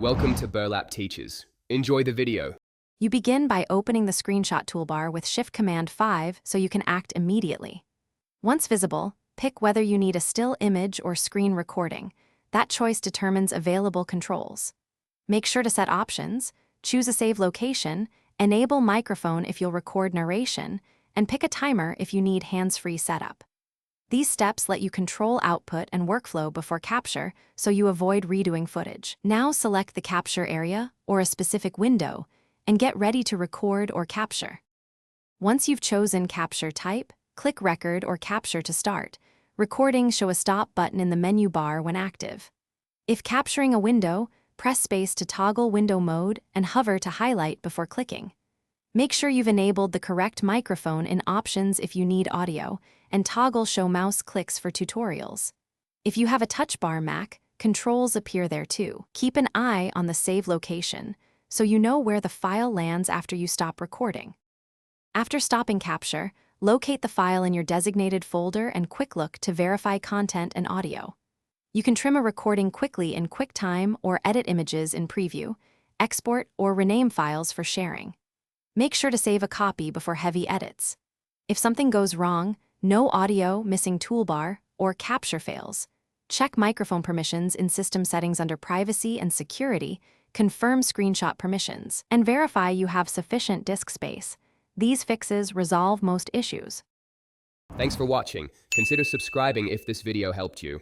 Welcome to Burlap Teachers. Enjoy the video. You begin by opening the screenshot toolbar with Shift-Command 5 so you can act immediately. Once visible, pick whether you need a still image or screen recording. That choice determines available controls. Make sure to set options, choose a save location, enable microphone if you'll record narration, and pick a timer if you need hands-free setup. These steps let you control output and workflow before capture so you avoid redoing footage. Now select the capture area or a specific window and get ready to record or capture. Once you've chosen capture type, click record or capture to start. Recordings show a stop button in the menu bar when active. If capturing a window, press space to toggle window mode and hover to highlight before clicking. Make sure you've enabled the correct microphone in options if you need audio, and toggle show mouse clicks for tutorials. If you have a touch bar Mac, controls appear there too. Keep an eye on the save location, so you know where the file lands after you stop recording. After stopping capture, locate the file in your designated folder and quick look to verify content and audio. You can trim a recording quickly in QuickTime or edit images in Preview, export or rename files for sharing. Make sure to save a copy before heavy edits. If something goes wrong, no audio, missing toolbar, or capture fails, check microphone permissions in system settings under Privacy and Security, confirm screenshot permissions, and verify you have sufficient disk space. These fixes resolve most issues. Thanks for watching. Consider subscribing if this video helped you.